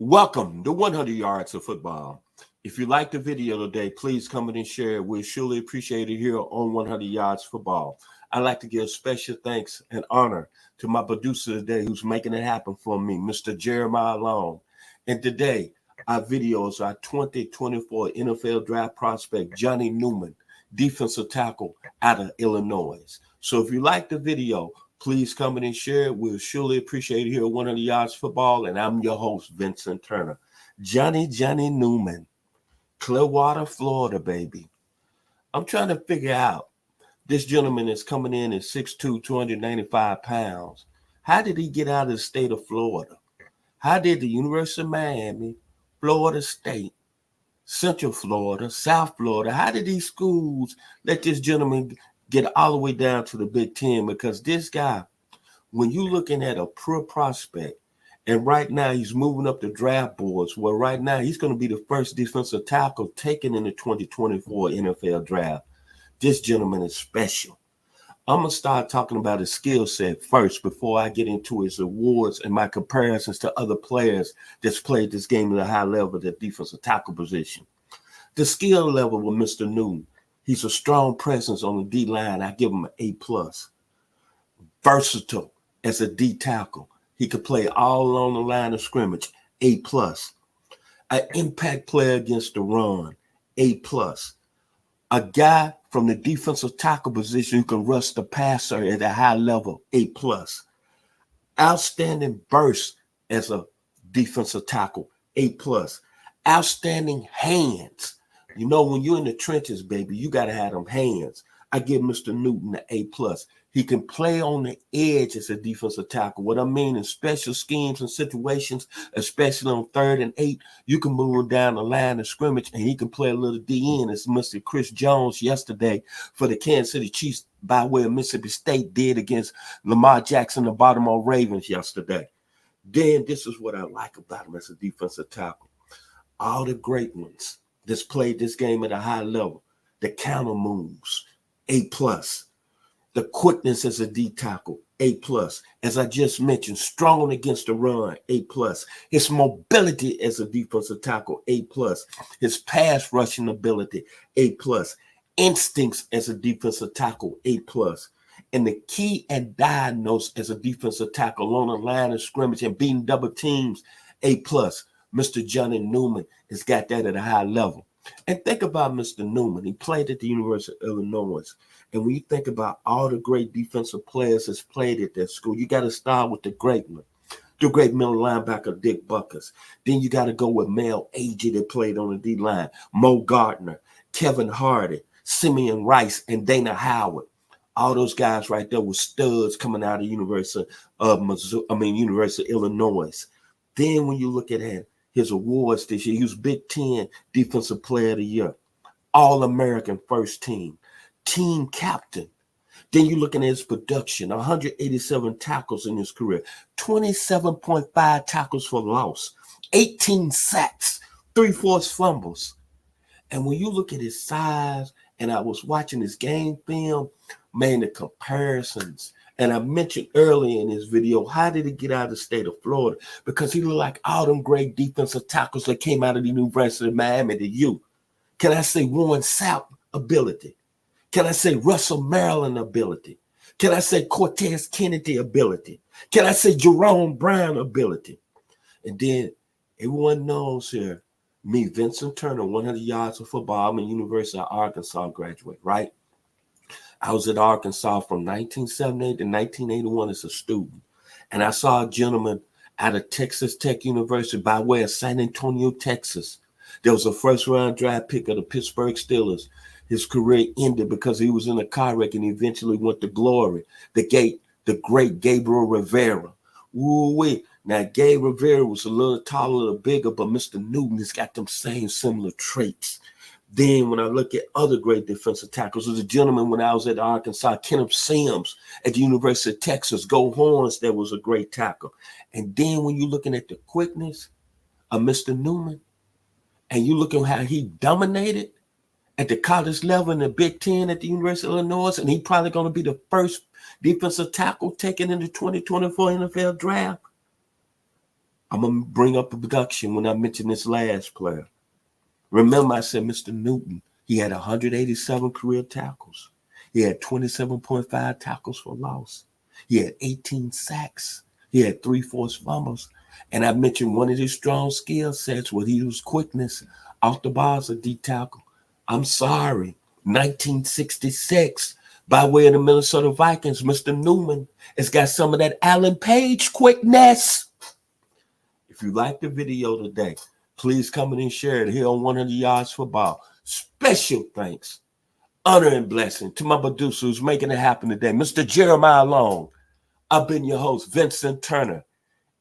Welcome to 100 Yards of Football. If you like the video today, please comment and share it. We'll surely appreciate it here on 100 Yards Football. I'd like to give special thanks and honor to my producer today who's making it happen for me, Mr. Jeremiah Long. And today, our video is our 2024 NFL Draft prospect, Johnny Newman, defensive tackle out of Illinois. So if you like the video, please comment and share it. We'll surely appreciate it here at 100 Yards Football. And I'm your host, Vincent Turner. Johnny Newman, Clearwater, Florida, baby. I'm trying to figure out, this gentleman is coming in at 6'2", 295 pounds. How did he get out of the state of Florida? How did the University of Miami, Florida State, Central Florida, South Florida, how did these schools let this gentleman get all the way down to the Big Ten? Because this guy, when you're looking at a pure prospect, and right now he's moving up the draft boards, well, right now he's going to be the first defensive tackle taken in the 2024 NFL draft. This gentleman is special. I'm going to start talking about his skill set first before I get into his awards and my comparisons to other players that's played this game at a high level, the defensive tackle position. The skill level with Mr. Newman, he's a strong presence on the D-line. I give him an A+. Versatile as a D tackle. He could play all along the line of scrimmage, A+. An impact player against the run, A+. A guy from the defensive tackle position who can rush the passer at a high level, A+. Outstanding burst as a defensive tackle, A+. Outstanding hands. You know, when you're in the trenches, baby, you got to have them hands. I give Mr. Newton an A+. He can play on the edge as a defensive tackle. What I mean in special schemes and situations, especially on 3rd and 8, you can move him down the line of scrimmage and he can play a little DN as Mr. Chris Jones yesterday for the Kansas City Chiefs by way of Mississippi State did against Lamar Jackson, the Baltimore Ravens yesterday. Then this is what I like about him as a defensive tackle. All the great ones that's played this game at a high level, the counter moves, A+. The quickness as a D tackle, A+. As I just mentioned, strong against the run, A+. His mobility as a defensive tackle, A+. His pass rushing ability, A+. Instincts as a defensive tackle, A+. And the key and diagnose as a defensive tackle on the line of scrimmage and beating double teams, A+. Mr. Johnny Newman has got that at a high level. And think about Mr. Newman. He played at the University of Illinois. And when you think about all the great defensive players that's played at that school, you got to start with the great one. The great middle linebacker, Dick Buckers. Then you got to go with Mel Agee that played on the D-line, Mo Gardner, Kevin Hardy, Simeon Rice, and Dana Howard. All those guys right there were studs coming out of University of Illinois. Then when you look at his awards this year, he was Big Ten Defensive Player of the Year, All-American First Team, team captain. Then you're looking at his production, 187 tackles in his career, 27.5 tackles for loss, 18 sacks, 3 forced fumbles. And when you look at his size, and I was watching his game film, man, the comparisons. And I mentioned earlier in this video, how did he get out of the state of Florida? Because he looked like all them great defensive tackles that came out of the University of Miami to you. Can I say Warren Sapp ability? Can I say Russell Maryland ability? Can I say Cortez Kennedy ability? Can I say Jerome Brown ability? And then everyone knows here, me, Vincent Turner, 100 Yards of Football. I'm a University of Arkansas graduate, right? I was at Arkansas from 1978 to 1981 as a student. And I saw a gentleman out of Texas Tech University by way of San Antonio, Texas. There was a first-round draft pick of the Pittsburgh Steelers. His career ended because he was in a car wreck and he eventually went to glory. The great Gabriel Rivera. Ooh-wee. Now, Gabe Rivera was a little taller, a little bigger, but Mr. Newton has got them same similar traits. Then when I look at other great defensive tackles, there's a gentleman when I was at Arkansas, Kenneth Sims at the University of Texas, Go Horns, that was a great tackle. And then when you're looking at the quickness of Mr. Newman, and you look at how he dominated at the college level in the Big Ten at the University of Illinois, and he's probably going to be the first defensive tackle taken in the 2024 NFL draft. I'm going to bring up the production when I mention this last player. Remember, I said Mr. Newton, he had 187 career tackles. He had 27.5 tackles for loss. He had 18 sacks. He had 3 forced fumbles. And I mentioned one of his strong skill sets was he was quickness off the ball as a D tackle. I'm sorry, 1966, by way of the Minnesota Vikings, Mr. Newman has got some of that Alan Page quickness. If you like the video today, please come in and share it here on 100 Yards Football. Special thanks, honor, and blessing to my producer who's making it happen today, Mr. Jeremiah Long. I've been your host, Vincent Turner.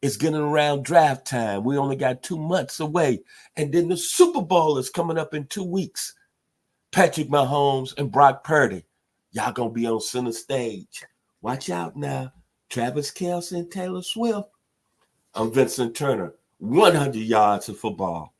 It's getting around draft time. We only got 2 months away. And then the Super Bowl is coming up in 2 weeks. Patrick Mahomes and Brock Purdy, y'all going to be on center stage. Watch out now. Travis Kelce and Taylor Swift. I'm Vincent Turner, 100 Yards of Football.